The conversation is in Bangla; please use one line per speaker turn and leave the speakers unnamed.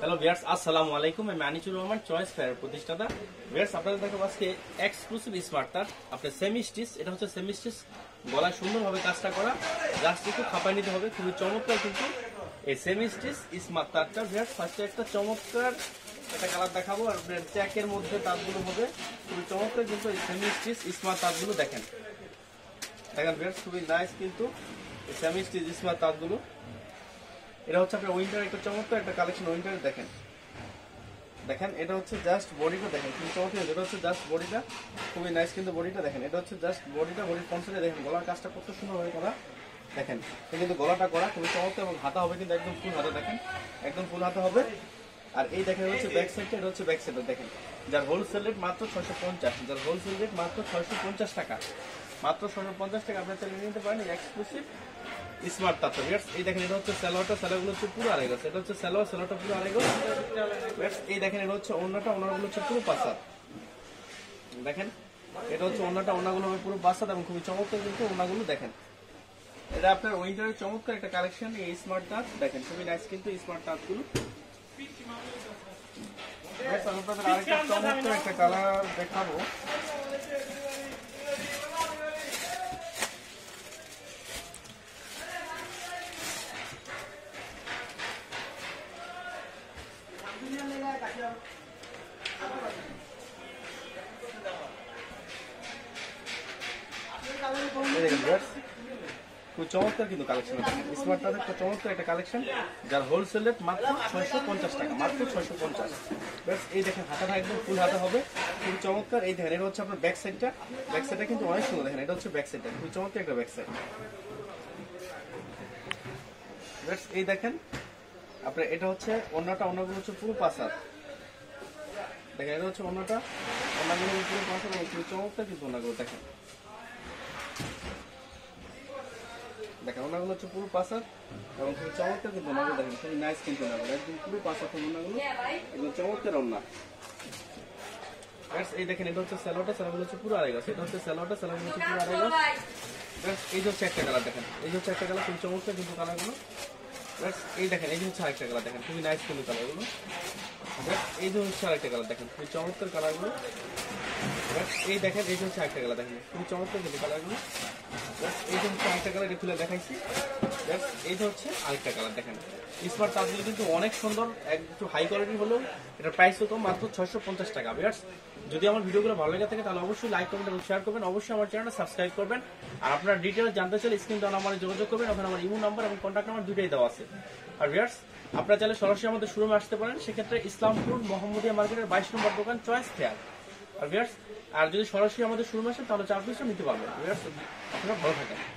হ্যালো ভিউয়ার্স, আসসালামু আলাইকুম। আমি আনিসুর রহমান, চয়েস ফেয়ার প্রতিষ্ঠাতা। ভিউয়ার্স, আপনাদের দেখাবো আজকে এক্সক্লুসিভ স্মার্ট তার। আপনার সেমি স্টিচ, এটা হচ্ছে সেমি স্টিচ, গলায় সুন্দরভাবে কাজটা করা, জাস্ট একটু খাপায় নিতে হবে। খুবই চমৎকার কিন্তু এই সেমি স্টিচ স্মার্ট তারটা। ভিউয়ার্স, ফার্স্টে একটা চমৎকার একটা কালার দেখাবো, আর চ্যাকের মধ্যে তারগুলো হবে খুবই চমৎকার। কিন্তু এই সেমি স্টিচ স্মার্ট তারগুলো দেখেন ভিউয়ার্স, খুবই নাইস কিন্তু এই সেমি স্টিচ স্মার্ট তারগুলো। এটা হচ্ছে আপনার উইন্টার একটা চমৎকার একটা কালেকশন। উইন্টার দেখেন এটা হচ্ছে জাস্ট বডিটা দেখেন খুবই চমৎকার। এটা হচ্ছে জাস্ট বডিটা খুবই নাইস কিন্তু বডিটা দেখেন। এটা হচ্ছে জাস্ট বডিটা, বডির কনসেপ্টে দেখেন গলার কাজটা কত সুন্দর হয়ে করা দেখেন। কিন্তু গলাটা করা খুবই চমৎকার এবং হাতা হবে কিন্তু একদম ফুল হাতা দেখেন, একদম ফুল হাতা হবে। আর এই দেখেন হচ্ছে ব্যাক সাইডটা, এটা হচ্ছে ব্যাক সাইডটা দেখেন, যার হোলসেল রেট মাত্র 650, যার হোলসেল রেট মাত্র 650 টাকা, মাত্র 650 টাকা। আপনার চাইলে নিতে পারেন এক্সক্লুসিভ স্মার্ট তার। এই দেখেন এটা হচ্ছে সালোয়ারটা, সালোয়ারগুলো হচ্ছে পুরো আড়াই গজ। এটা হচ্ছে সালোয়ার, সালোয়ারটা পুরো আড়াই গজ। এই দেখেন এটা হচ্ছে ওড়নাটা, ওড়নাগুলো হচ্ছে পুরো পাঁচাত দেখেন। এটা হচ্ছে ওড়নাটা, ওড়নাগুলো হবে পুরো পাঁচাত এবং খুবই চমৎকার কিন্তু ওড়নাগুলো দেখেন। এটা আপনার উইন্টারের চমৎকার একটা কালেকশন এই স্মার্ট তার দেখেন, খুবই নাইস কিন্তু স্মার্ট তারগুলো। আপনাদের আরেকটা চমৎকার একটা কালার দেখাবো। খুব চমৎকার কিন্তু কালেকশন স্মার্ট তাদের চমৎকার একটা কালেকশন, যার হোলসেল রেট মাত্র 650 টাকা, মাত্র 650। এই দেখেন হাতাটা একদম ফুল হাতা হবে, খুবই চমৎকার। এই দেখেন এটা হচ্ছে আপনার ব্যাক সাইডটা, ব্যাক সাইডটা কিন্তু অনেক সুন্দর দেখেন। এটা হচ্ছে ব্যাক সাইডটা, খুবই চমৎকার একটা ব্যাক সাইড। এই দেখেন আপনার এটা হচ্ছে ওড়নাটা, ওড়নাগুলো হচ্ছে পুরো পাঁচাত দেখেন। এটা হচ্ছে ওড়নাটা, ওড়নাগুলো পুরো পাঁচাত এবং খুবই চমৎকার কিন্তু ওড়নাগুলো দেখেন। দেখেন ওনাগুলো হচ্ছে পুরো পাঁচাত এবং খুবই চমৎকার কিন্তু ওনাগুলো দেখেন, খুবই নাইস কিন্তু ওনাগুলো একদম পুরো পাঁচাত ওনাগুলো একদম চমৎকার ওনা। এই দেখেন এটা হচ্ছে স্যালোটা, স্যালোগুলো হচ্ছে পুরো আড়াই গজ। এটা হচ্ছে স্যালোটা, স্যালোগুলো হচ্ছে পুরো আড়াই গজ। এই যে হচ্ছে একটা কালার দেখেন, এই যে হচ্ছে একটা কালার, খুবই চমৎকার কিন্তু কালারগুলো। এই দেখেন এই যে হচ্ছে আরেকটা কালার দেখেন, খুবই নাইস কিন্তু কালারগুলো। এই যে হচ্ছে আরেকটা কালার দেখেন, খুবই চমৎকার কালারগুলো। এই দেখেন এই যে হচ্ছে আরেকটা কালার দেখেন, খুবই চমৎকার কিন্তু কালারগুলো। এই যে হচ্ছে আরেকটা কালার, এটা খুলে দেখাইছি। এই যে হচ্ছে আরেকটা কালার দেখেন। স্মার্ট তারগুলো কিন্তু অনেক সুন্দর, একটু হাই কোয়ালিটি হলেও এটার প্রাইসও কম, মাত্র 650 টাকা। ভিউয়ার্স, যদি আমার ভিডিওগুলো ভালো লেগে থাকে তাহলে অবশ্যই লাইক কমেন্ট এবং শেয়ার করবেন, অবশ্যই আমার চ্যানেলটা সাবস্ক্রাইব করবেন। আর আপনার ডিটেলস জানতে চাইলে স্ক্রিন দেওয়া নাম্বারে যোগাযোগ করবেন, ওখানে আমার ইমো নাম্বার এবং কন্ট্যাক্ট নাম্বার দুটোই দেওয়া আছে। আর ভিউয়ার্স, আপনারা চাইলে সরাসরি আমাদের শোরুমে আসতে পারেন, সেক্ষেত্রে ইসলামপুর মোহাম্মদিয়া মার্কেটের 22 নম্বর দোকান, চয়েস ফেয়ার। আর ভিউয়ার্স, আর যদি সরাসরি আমাদের শোরুমে আসেন তাহলে 4 পিসও নিতে পারবেন। ভিউয়ার্স, আপনারা ভালো থাকেন।